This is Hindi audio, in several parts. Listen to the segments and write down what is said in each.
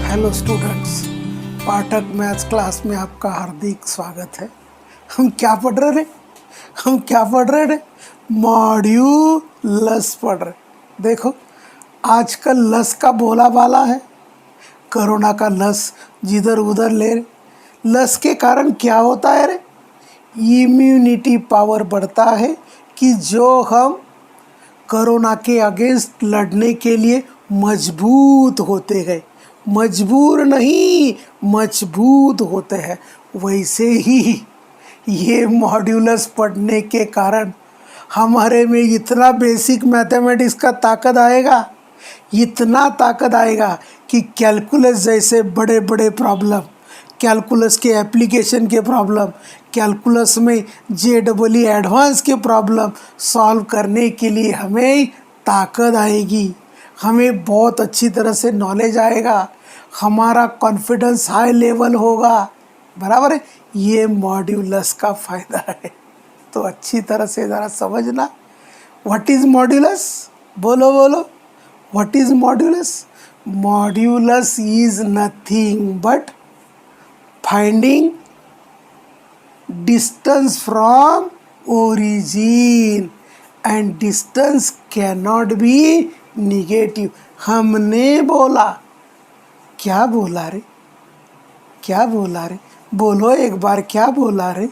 हेलो स्टूडेंट्स, पाठक मैथ्स क्लास में आपका हार्दिक स्वागत है। हम क्या पढ़ रहे थे? मॉड्यूलस पढ़ रहे। देखो, आजकल लस का बोला बाला है। कोरोना का लस जिधर उधर ले रहे। लस के कारण क्या होता है रे? इम्यूनिटी पावर बढ़ता है कि जो हम कोरोना के अगेंस्ट लड़ने के लिए मजबूत होते हैं। मजबूर नहीं, मजबूत होते हैं। वैसे ही ये मॉड्यूलस पढ़ने के कारण हमारे में इतना बेसिक मैथमेटिक्स का ताकत आएगा, इतना ताकत आएगा कि कैलकुलस जैसे बड़े बड़े प्रॉब्लम, कैलकुलस के एप्लीकेशन के प्रॉब्लम, कैलकुलस में JEE एडवांस के प्रॉब्लम सॉल्व करने के लिए हमें ताकत आएगी। हमें बहुत अच्छी तरह से नॉलेज आएगा, हमारा कॉन्फिडेंस हाई लेवल होगा। बराबर है, ये मॉड्यूलस का फ़ायदा है। तो अच्छी तरह से ज़रा समझना। What is modulus? बोलो बोलो, what is modulus? Modulus is nothing but finding distance from origin and distance cannot be negative। हमने बोला, क्या बोला रे? क्या बोला रे? बोलो एक बार, क्या बोला रे?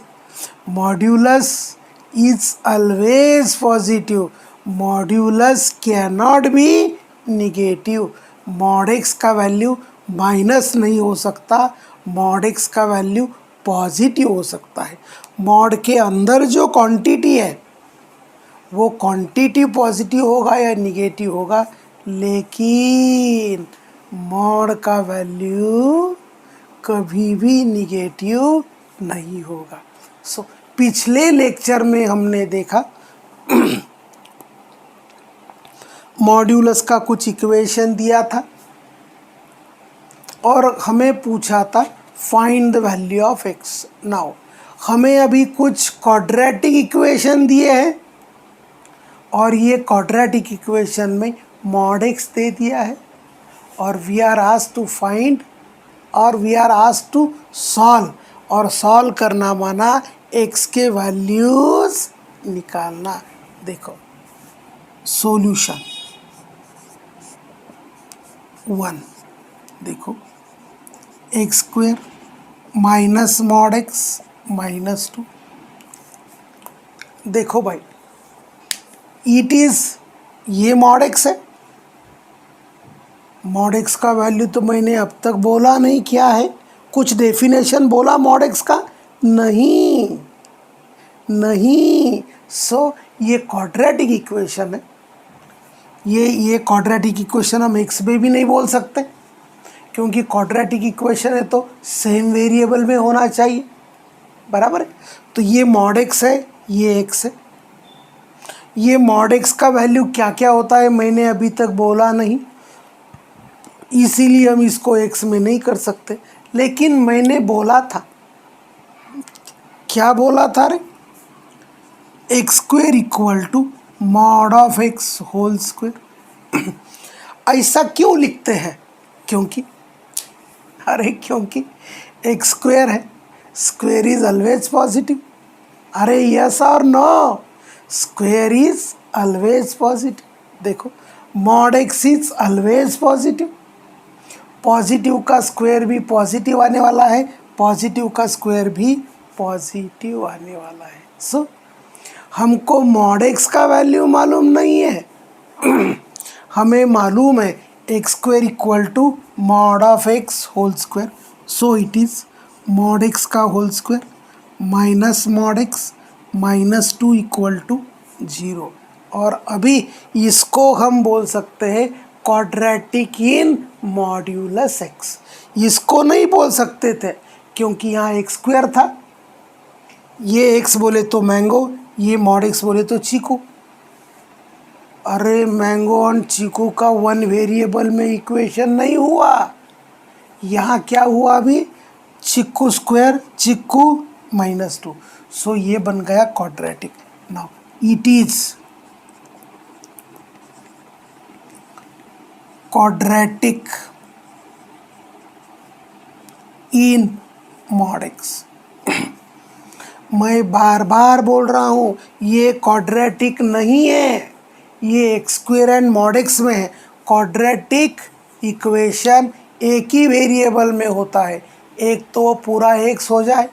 Modulus is always positive, modulus cannot be negative. Mod x का वैल्यू माइनस नहीं हो सकता, मॉड एक्स का वैल्यू पॉजिटिव हो सकता है। मॉड के अंदर जो क्वांटिटी है वो क्वांटिटी पॉजिटिव होगा या निगेटिव होगा, लेकिन मॉड का वैल्यू कभी भी निगेटिव नहीं होगा। पिछले लेक्चर में हमने देखा मॉड्यूलस का कुछ इक्वेशन दिया था और हमें पूछा था find the value of x. Now हमें अभी कुछ क्वाड्रेटिक इक्वेशन दिए हैं और ये क्वाड्रेटिक इक्वेशन में मॉड एक्स दे दिया है और we are asked to find और we are asked to solve. और सॉल्व करना माना एक्स के वैल्यूज निकालना। देखो सॉल्यूशन 1, देखो x square minus mod x minus 2। देखो भाई, इट इज़, ये मॉड एक्स है। मॉड एक्स का वैल्यू तो मैंने अब तक बोला नहीं, क्या है? कुछ डेफिनेशन बोला मॉड एक्स का? नहीं नहीं। ये क्वाड्रेटिक इक्वेशन है। ये क्वाड्रेटिक इक्वेशन हम एक्स में भी नहीं बोल सकते, क्योंकि क्वाड्रेटिक इक्वेशन है तो सेम वेरिएबल में होना चाहिए। बराबर है। तो ये मॉड एक्स है, ये एक्स है। ये मॉड एक्स का वैल्यू क्या क्या होता है मैंने अभी तक बोला नहीं, इसीलिए हम इसको एक्स में नहीं कर सकते। लेकिन मैंने बोला था, क्या बोला था रे? X square equal to mod of x whole square. ऐसा क्यों लिखते हैं? क्योंकि एक्स स्क्वेयर है, स्क्वेयर इज ऑलवेज पॉजिटिव। अरे यस और no? Square is always positive. देखो, mod x is always positive. Positive का स्क्वायर भी पॉजिटिव आने वाला है, पॉजिटिव का स्क्वायर भी पॉजिटिव आने वाला है। हमको मॉड एक्स का वैल्यू मालूम नहीं है। हमें मालूम है x square equal to mod of x whole square. So it is mod x का whole square minus mod x minus 2 equal to 0। और अभी इसको हम बोल सकते हैं क्वाड्रेटिक इन मॉड्यूलस एक्स। इसको नहीं बोल सकते थे क्योंकि यहाँ एक्स स्क्वायर था, ये एक्स बोले तो मैंगो, ये मॉड एक्स बोले तो चीकू। अरे मैंगो और चीकू का वन वेरिएबल में इक्वेशन नहीं हुआ। यहाँ क्या हुआ अभी? Chikoo square, chikoo minus 2। So ये बन गया quadratic. Now it is quadratic in mod x. मैं बार बार बोल रहा हूँ ये क्वाड्रेटिक नहीं है, ये x square and mod x में है। क्वाड्रेटिक इक्वेशन एक ही वेरिएबल में होता है, एक तो पूरा एक्स हो जाए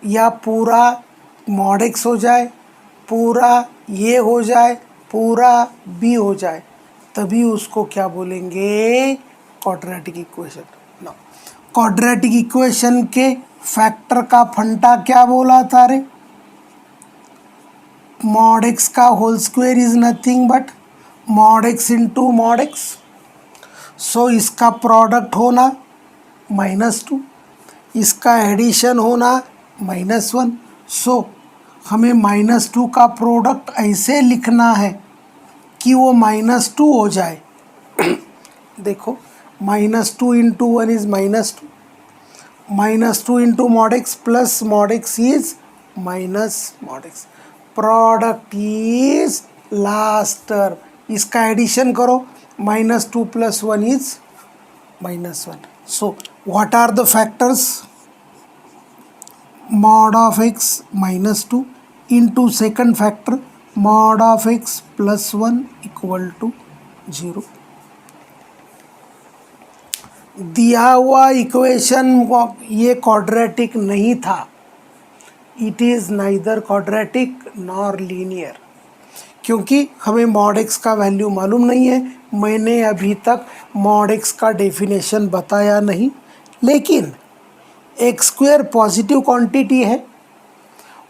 या पूरा मॉड एक्स हो जाए, पूरा ये हो जाए, पूरा बी हो जाए, तभी उसको क्या बोलेंगे, क्वाड्रेटिक इक्वेशन। ना, क्वाड्रेटिक इक्वेशन के फैक्टर का फंडा क्या बोला था रे, मॉड एक्स का whole square is nothing but mod x into mod x. So इसका प्रोडक्ट होना -2, इसका एडिशन होना -1। सो हमें -2 का प्रोडक्ट ऐसे लिखना है कि वो -2 हो जाए। देखो -2 into 1 is -2, -2 into mod x plus mod x is minus mod x, product is last term. इसका एडिशन करो, -2 plus 1 is -1। So what are the factors, mod of x -2 into second factor mod of x plus 1 equal to 0। दिया हुआ इक्वेशन ये क्वाड्रेटिक नहीं था, it is neither quadratic nor linear, क्योंकि हमें मॉड एक्स का वैल्यू मालूम नहीं है। मैंने अभी तक मॉड एक्स का डेफिनेशन बताया नहीं, लेकिन एक्स स्क्वायर पॉजिटिव क्वांटिटी है,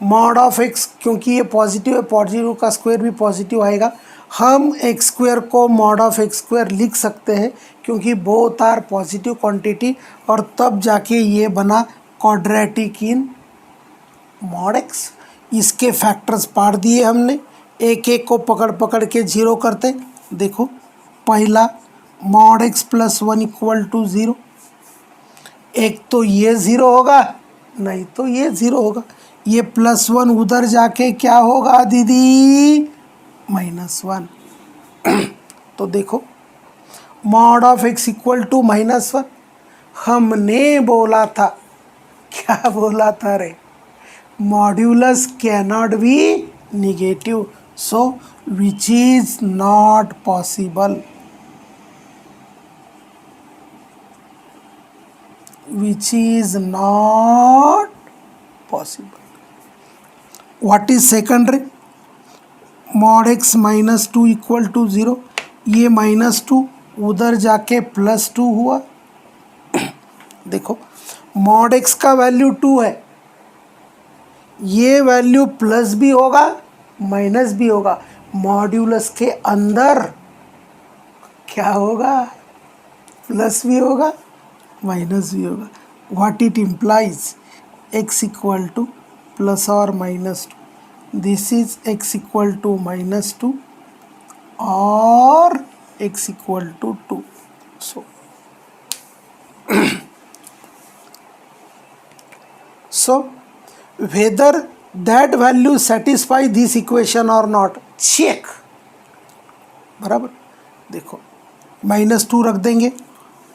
मॉड ऑफ एक्स क्योंकि ये पॉजिटिव है, पॉजिटिव का स्क्वायर भी पॉजिटिव आएगा। हम एक्स स्क्वायर को मॉड ऑफ एक्स स्क्वायर लिख सकते हैं क्योंकि बोथ आर पॉजिटिव क्वांटिटी, और तब जाके ये बना क्वाड्रेटिक इन मॉड एक्स। इसके फैक्टर्स पार दिए हमने, एक एक को पकड़ पकड़ के जीरो करते। देखो पहला mod x plus 1 equal to 0, एक तो ये 0 होगा, नहीं तो ये 0 होगा। ये +1 उधर जाके क्या होगा दीदी, -1। तो देखो mod of x equal to -1, हमने बोला था, क्या बोला था रे, modulus cannot be negative, so which is not possible, which is not possible. What is secondary? Mod x -2 equal to 0, ये -2 उधर जाके +2 हुआ। देखो mod x का वैल्यू 2 है, ये वैल्यू प्लस भी होगा माइनस भी होगा, मॉड्यूलस के अंदर क्या होगा, प्लस भी होगा माइनस भी होगा। What it implies, x equal to plus और -2, this is x equal to -2 और x equal to 2। So whether that value satisfy this equation or not, check। बराबर, देखो -2 रख देंगे,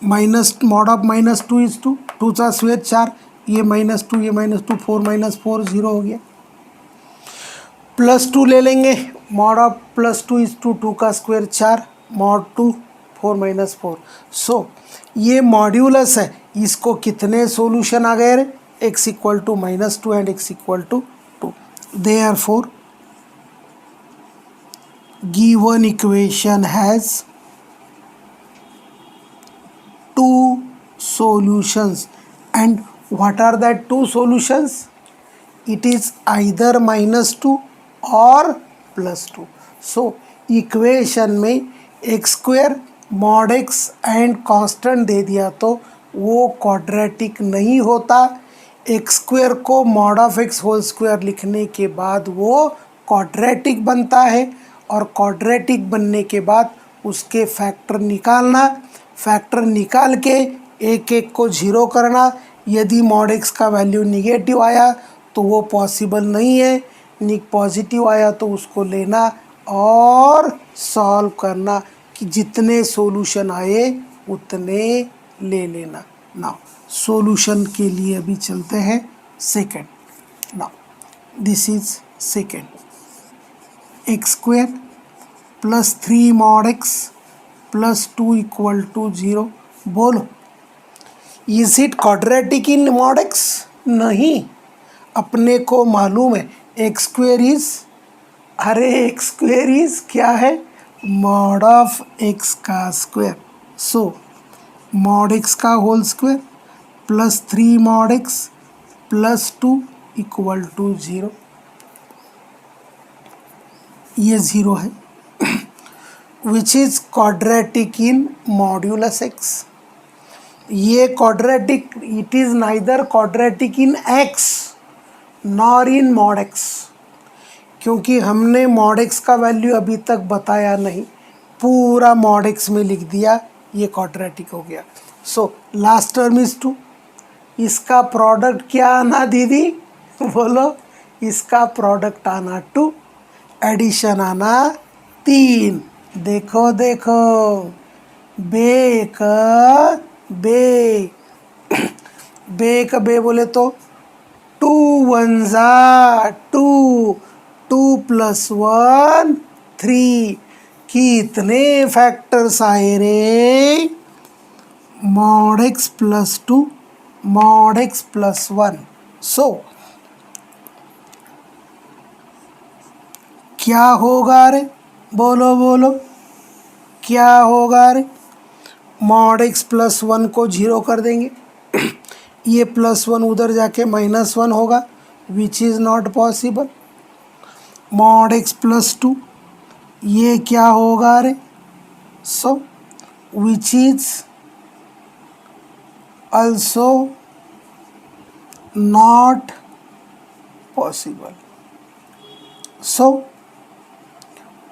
माइनस मॉड ऑफ -2 इज 2, 2 का स्क्वायर 4, ये -2 ये -2, 4 - 4 0 हो गया। +2 ले लेंगे, मॉड ऑफ +2 इज 2, 2 का स्क्वायर 4, मॉड 2 4 - 4। सो ये मॉड्यूलस है, इसको कितने सॉल्यूशन आ गए रे, x equal to -2 and x equal to 2। Therefore given equation has 2 solutions, and what are that 2 solutions, it is either -2 or +2। so equation में x square mod x and constant दे दिया तो वो क्वाड्रेटिक नहीं होता। एक्स स्क्वायर को mod of x whole square लिखने के बाद वो क्वाड्रेटिक बनता है, और क्वाड्रेटिक बनने के बाद उसके फैक्टर निकालना, फैक्टर निकाल के एक एक को 0 करना। यदि मॉड एक्स का वैल्यू निगेटिव आया तो वो पॉसिबल नहीं है, पॉजिटिव आया तो उसको लेना और सॉल्व करना कि जितने सॉल्यूशन आए उतने ले लेना। नाउ सॉल्यूशन के लिए अभी चलते हैं second. Now this is second. X square plus 3 mod x plus 2 equal to 0. बोलो, is it quadratic in mod x? नहीं, अपने को मालूम है एक्स स्क्वेयर इज, अरे एक्स स्क्वेयर इज क्या है? मॉड ऑफ एक्स का स्क्वेयर. सो मॉड एक्स का whole square plus 3 mod x plus 2 equal to 0. ये 0 है. Which is quadratic in modulus x. ये quadratic, it is neither quadratic in x nor in mod x, क्योंकि हमने मॉड एक्स का वैल्यू अभी तक बताया नहीं, पूरा मॉड एक्स में लिख दिया, ये क्वाड्रेटिक हो गया. So last term is 2. इसका प्रोडक्ट क्या आना दीदी? बोलो, इसका प्रोडक्ट आना 2, एडिशन आना 3. देखो देखो, बे का बे, बे का बे बोले तो 2 1 जा 2, 2 प्लस 1 3. कितने फैक्टर्स आए रे? Mod x plus 2 mod x plus 1. सो क्या होगा रे? बोलो बोलो, क्या होगा रे? मॉड एक्स प्लस 1 को 0 कर देंगे. ये प्लस 1 उधर जाके माइनस 1 होगा, which is not possible. Mod x plus 2, ये क्या होगा रे? So which is also not possible. So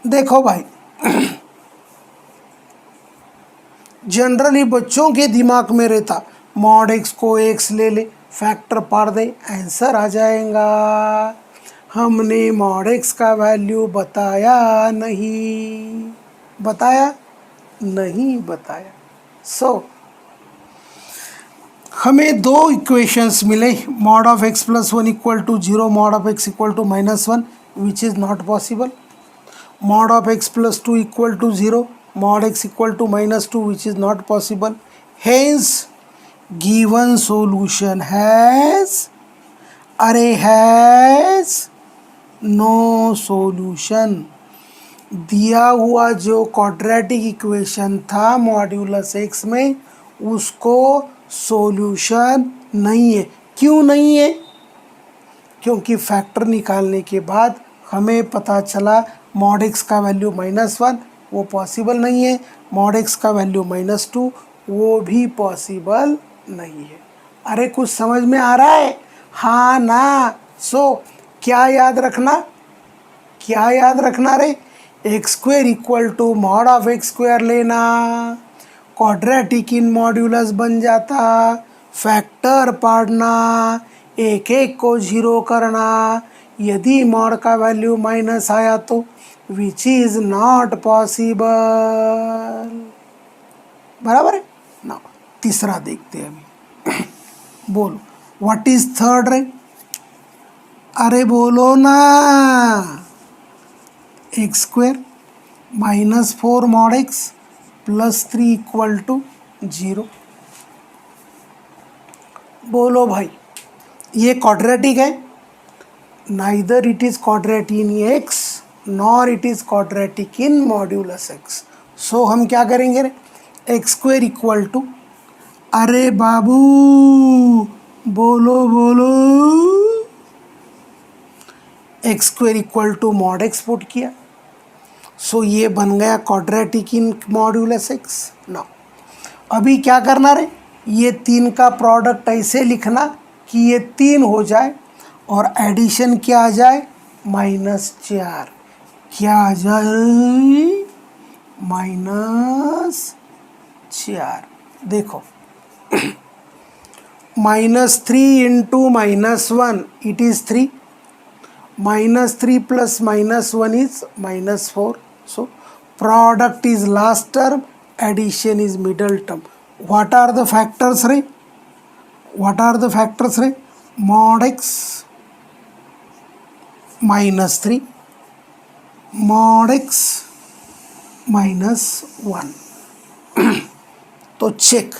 देखो भाई, जनरली बच्चों के दिमाग में रहता मॉड एक्स को एक्स ले ले, फैक्टर पार दे, आंसर आ जाएगा. हमने मॉड एक्स का वैल्यू बताया नहीं, बताया नहीं बताया. सो हमें दो इक्वेशंस मिले, mod of x plus 1 equal to 0, mod of x equal to minus 1, which is not possible. Mod of x plus 2 equal to 0, mod x equal to minus 2, which is not possible. Hence given solution has, अरे has no solution. दिया हुआ जो क्वाड्रेटिक इक्वेशन था मॉड्यूलस एक्स में, उसको सॉल्यूशन नहीं है. क्यों नहीं है? क्योंकि फैक्टर निकालने के बाद हमें पता चला मॉड एक्स का वैल्यू -1, वो पॉसिबल नहीं है. मॉड एक्स का वैल्यू -2, वो भी पॉसिबल नहीं है. अरे कुछ समझ में आ रहा है? हाँ ना. सो क्या याद रखना, क्या याद रखना रे? X square equal to mod of x square लेना, क्वाड्रेटिक इन मॉड्यूलस बन जाता, फैक्टर पढ़ना, एक एक को 0 करना, यदि मॉड का वैल्यू माइनस आया तो विच इज नॉट पॉसिबल. बराबर है ना. तीसरा देखते हैं अभी. बोलो, व्हाट इज थर्ड रे? अरे बोलो ना. X square -4 mod x plus 3 equal to 0. बोलो भाई, ये क्वाड्रेटिक है? Neither it is quadratic in x nor it is quadratic in modulus x. So हम क्या करेंगे रे? एक्स स्क्वेयर इक्वल टू, अरे बाबू बोलो बोलो, x square equal to mod x put किया. सो ये बन गया क्वाड्रेटिक इन मॉड्यूलस एक्स. ना अभी क्या करना रे? ये 3 का प्रोडक्ट ऐसे लिखना कि ये 3 हो जाए और एडिशन क्या आ जाए? -4. क्या आ जाए? -4. देखो, -3 into -1 it is 3, -3 plus -1 is -4. So product is last term, addition is middle term. What are the factors रे? व्हाट आर द फैक्टर्स रे? Mod x -3, mod x -1। तो चेक,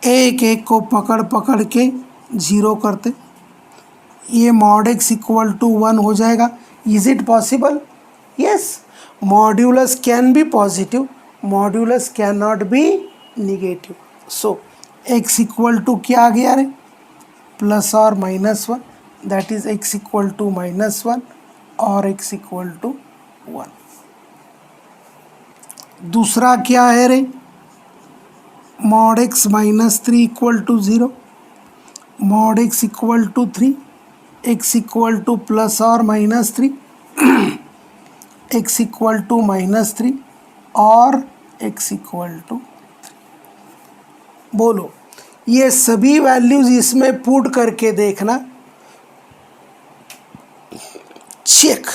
एक एक को पकड़ पकड़ के जीरो करते, ये मॉड x इक्वल टू 1 हो जाएगा। Is it possible? Yes, modulus can be positive, modulus can not be negative. So x equal to क्या आ गया रे? प्लस और -1, that is x equal to -1 और x इक्वल टू 1। दूसरा क्या है रे? Mod x -3 equal to 0, mod x equal to 3, x equal to plus और -3, x इक्वल टू -3 और x इक्वल टू। बोलो, ये सभी वैल्यूज इसमें पुट करके देखना। चेक,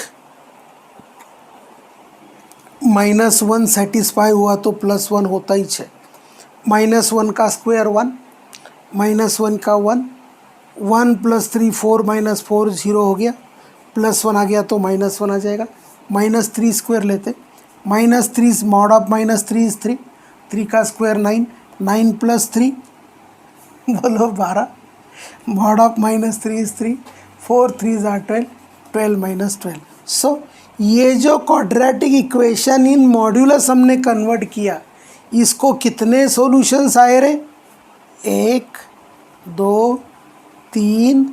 -1 सेटिस्फाई हुआ तो +1 होता ही है। -1 का स्क्वायर 1, -1 का 1, 1 + 3 4 -4 0 हो गया, +1 आ गया तो -1 आ जाएगा। -3 स्क्वायर लेते, -3 मॉड ऑफ -3 इज 3, 3 का स्क्वायर 9, 9 + 3 बोलो 12, मॉड ऑफ -3 इज 3, 4 3 आर 12, 12 - 12। सो ये जो क्वाड्रेटिक इक्वेशन इन मॉड्यूलस हमने कन्वर्ट किया, इसको कितने सॉल्यूशंस आए रे? 1 2 3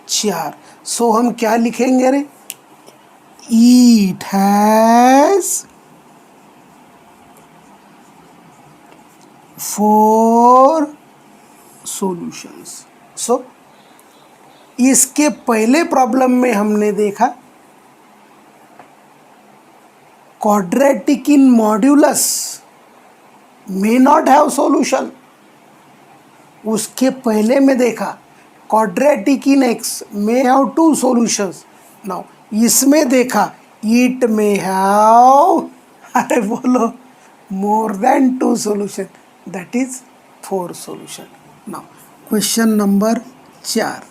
4। सो हम क्या लिखेंगे रे? It has 4 solutions. सो इसके पहले प्रॉब्लम में हमने देखा quadratic in modulus may not have solution. उसके पहले में देखा quadratic in x may have 2 solutions. Now इसमें देखा इट मे हैव, अरे बोलो, more than 2 solution, that is 4 solution. Now question number 4,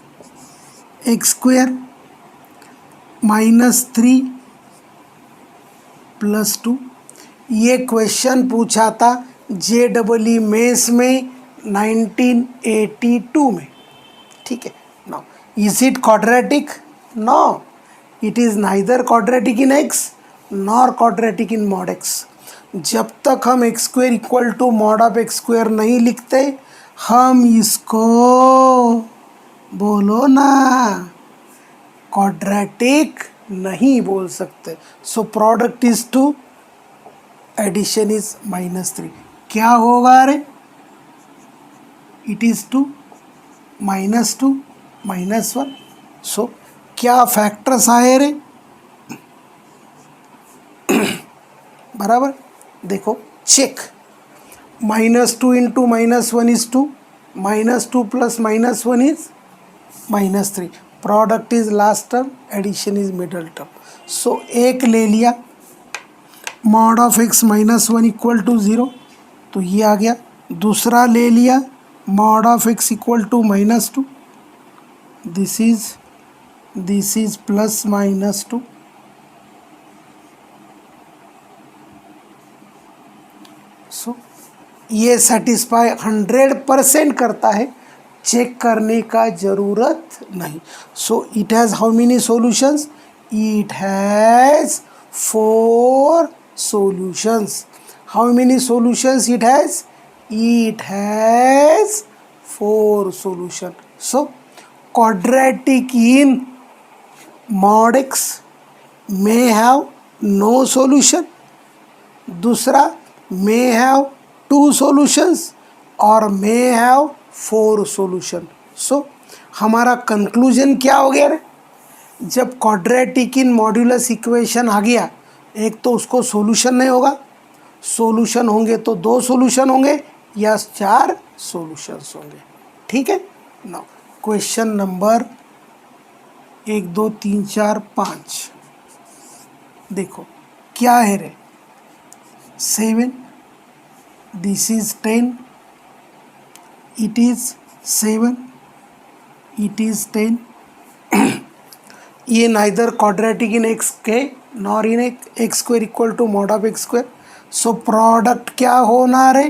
x² -3 + 2। ये क्वेश्चन पूछा था JEE मेंस में 1982 में, ठीक है। Now is it quadratic? No, it is neither quadratic in x nor quadratic in mod x। जब तक हम x² equal to mod of x² नहीं लिखते, हम इसको, बोलो ना, क्वाड्रेटिक नहीं बोल सकते। So product is 2, addition is -3। क्या होगा रे? It is 2 -2 -1। सो क्या फैक्टर्स आए रे? बराबर, देखो check, -2 × -1 is 2, -2 + -1 is -3, product is last term, addition is middle term. So एक ले लिया, mod of x -1 equal to 0, तो ये आ गया। दूसरा ले लिया, mod of x equal to -2, this is +-2। So ये सेटिस्फाई 100% करता है, चेक करने का ज़रूरत नहीं। So it has how many solutions? It has 4 solutions. How many solutions it has? It has 4 solutions. So quadratic in mod x may have no solution, दूसरा may have 2 solutions और may have 4 solution. So हमारा कंक्लूजन क्या हो गया रे? जब क्वाड्रेटिक इन मॉड्यूलस इक्वेशन आ गया, एक तो उसको सॉल्यूशन नहीं होगा, सॉल्यूशन होंगे तो 2 सॉल्यूशन होंगे या 4 सॉल्यूशंस होंगे, ठीक है। नाउ क्वेश्चन नंबर 1 2 3 4 5 देखो क्या है रे? 7, this is 10, it is 7, it is 10. ये neither quadratic in x के nor in x square equal to mod of x square. So product क्या होना रे?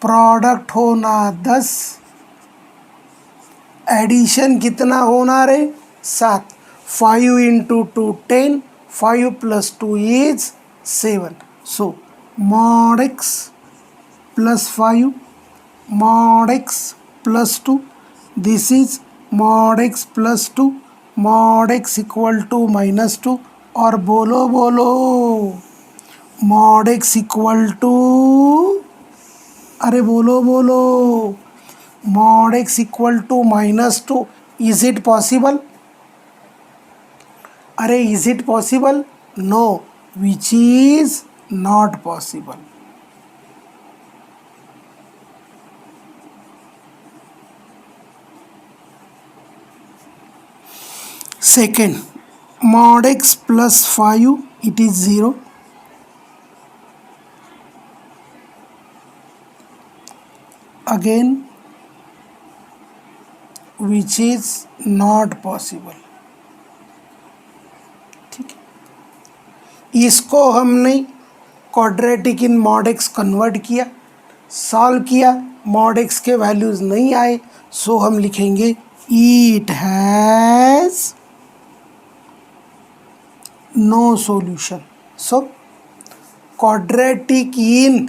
प्रोडक्ट होना 10, एडिशन कितना होना रे? 7. 5 into 2 10, 5 plus 2 is 7. So mod x plus 5 mod x plus 2, this is mod x plus 2 mod x equal to -2. और बोलो बोलो mod x equal to, अरे बोलो बोलो mod x equal to -2. Is it possible? अरे is it possible? No, which is not possible. Second, mod x plus 5, it is 0. Again, which is not possible. ठीक है, इसको हमने quadratic in mod x convert किया, सॉल्व किया, मॉड एक्स के वैल्यूज़ नहीं आए, सो हम लिखेंगे it has no solution. So quadratic in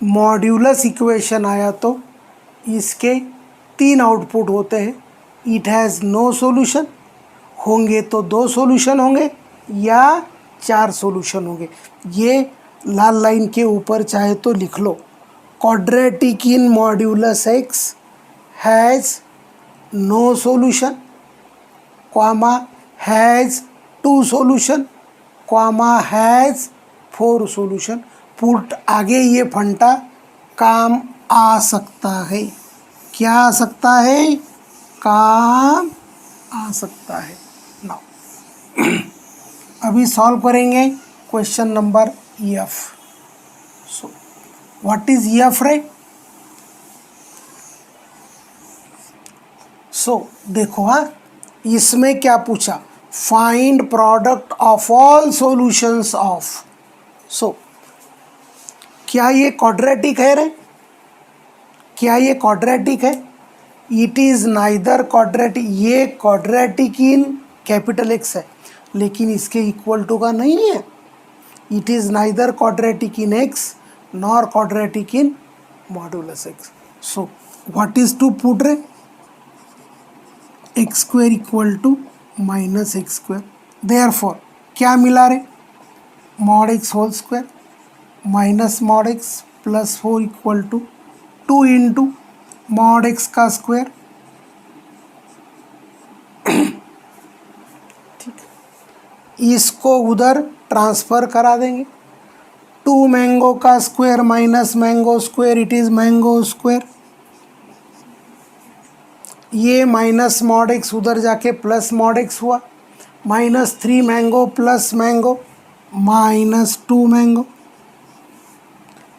modulus equation आया तो इसके 3 आउटपुट होते हैं. इट हैज़ नो सॉल्यूशन होंगे तो 2 सॉल्यूशन होंगे या 4 सॉल्यूशन होंगे. ये लाल लाइन के ऊपर चाहे तो लिख लो. Quadratic in modulus x has no solution, comma has 2 solution, comma has 4 solution. Put आगे ये फंटा काम आ सकता है. क्या आ सकता है? काम आ सकता है. नाउ अभी सॉल्व करेंगे question number F. So what is F रे? सो देखो, हाँ, इसमें क्या पूछा? Find product of all solutions of. So क्या ये क्वाड्रेटिक है रे? क्या ये क्वाड्रेटिक है? It is neither quadratic. ये क्वाड्रेटिक इन कैपिटल एक्स है लेकिन इसके इक्वल टू का नहीं है. It is neither quadratic in x nor quadratic in modulus x. So what is to put रे? X square equal to minus x square. Therefore क्या मिला रे? Mod x whole square minus mod x plus 4 equal to 2 into mod x का स्क्वायर. ठीक, इसको उधर ट्रांसफ़र करा देंगे. 2 मैंगो का square minus mango square, it is mango square. ये माइनस मॉड एक्स उधर जाके प्लस मॉड एक्स हुआ. -3 मैंगो प्लस मैंगो -2 मैंगो.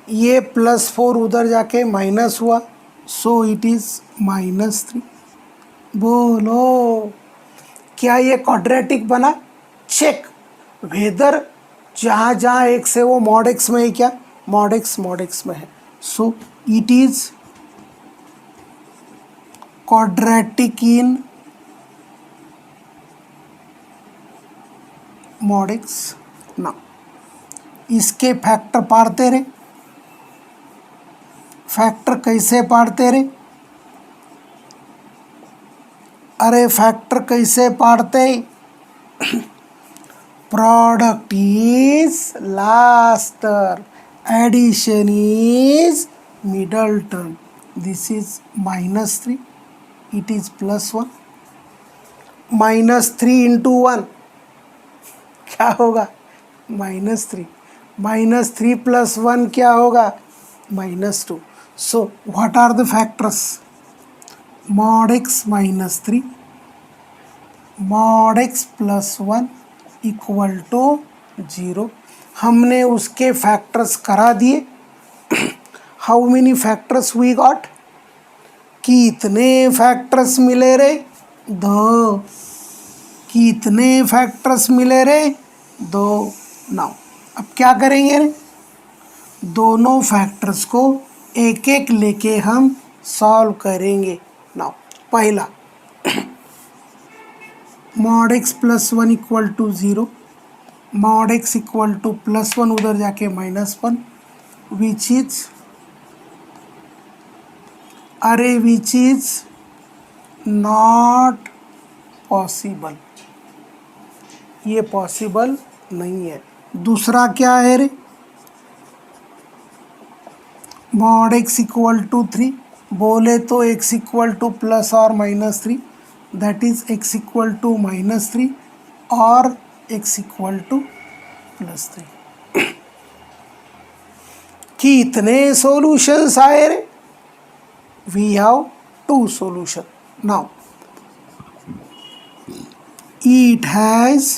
ये +4 उधर जाके माइनस हुआ, सो इट इज़ -3. बोलो क्या ये क्वाड्रेटिक बना? चेक वेदर जहाँ जहाँ एक्स है वो मॉड एक्स में है. क्या मॉड एक्स में है? सो it is quadratic in mod x. ना इसके फैक्टर पाड़ते रहे. फैक्टर कैसे पाड़ते रे? अरे फैक्टर कैसे पाड़ते? Product is last term, addition is middle term. This is -3, it is +1. -3 into 1 क्या होगा? -3. -3 + 1 क्या होगा? -2. So what are the factors? Mod x -3, mod x + 1 equal to 0. हमने उसके फैक्टर्स करा दिए. How many factors we got? कितने फैक्टर्स मिले रे? 2। कितने फैक्टर्स मिले रे? 2। नाउ अब क्या करेंगे रे? दोनों फैक्टर्स को एक एक लेके हम सॉल्व करेंगे। नाउ पहला mod x plus 1 equal to 0, mod x equal to plus 1 उधर जाके -1, विच इज नॉट पॉसिबल, ये पॉसिबल नहीं है। दूसरा क्या है रे? मॉड x इक्वल टू 3, बोले तो x इक्वल टू प्लस और -3, that is x equal to -3 और x इक्वल टू +3। कितने सॉल्यूशंस आए रे? we have 2 solution. Now it has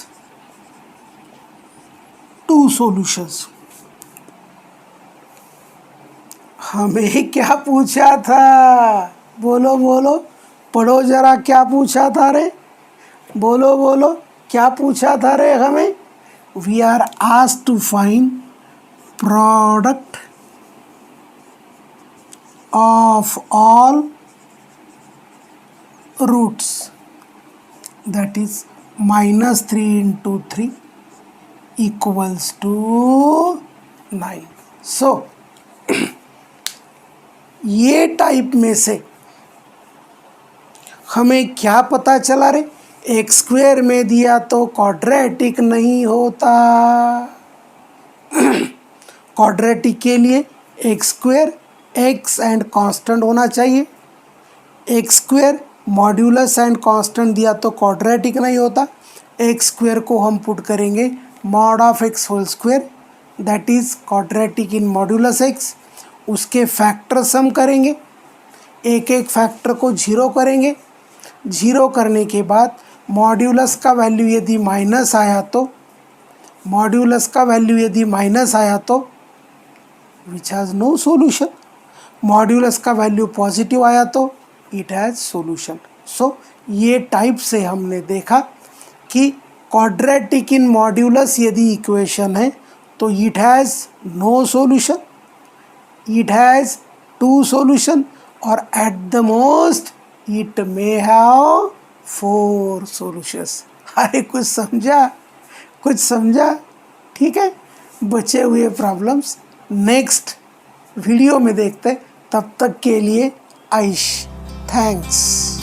2 solutions. हमें क्या पूछा था? बोलो बोलो, पढ़ो जरा, क्या पूछा था रे? बोलो बोलो, क्या पूछा था रे हमें? We are asked to find product of all roots, that is -3 into 3 equals to 9. So ये टाइप में से हमें क्या पता चला रे? एक्स स्क्वेयर में दिया तो क्वाड्रेटिक नहीं होता। क्वाड्रेटिक के लिए x square x and constant होना चाहिए। X square modulus and constant दिया तो क्वाड्रेटिक नहीं होता। एक्स स्क्वेयर को हम पुट करेंगे mod of x whole square, that is quadratic in modulus x. उसके फैक्टर सम करेंगे, एक एक फैक्टर को 0 करेंगे। 0 करने के बाद मॉड्यूलस का वैल्यू यदि माइनस आया तो, मॉड्यूलस का वैल्यू यदि माइनस आया तो which has no solution. Modulus का वैल्यू पॉजिटिव आया तो इट हैज़ सॉल्यूशन। सो ये टाइप से हमने देखा कि क्वाड्रेटिक इन मॉड्यूलस यदि इक्वेशन है तो it has no solution, it has 2 solution, और at the most it may have 4 solutions. अरे कुछ समझा? कुछ समझा? ठीक है, बचे हुए प्रॉब्लम्स नेक्स्ट वीडियो में देखते हैं। तब तक के लिए आइश, थैंक्स।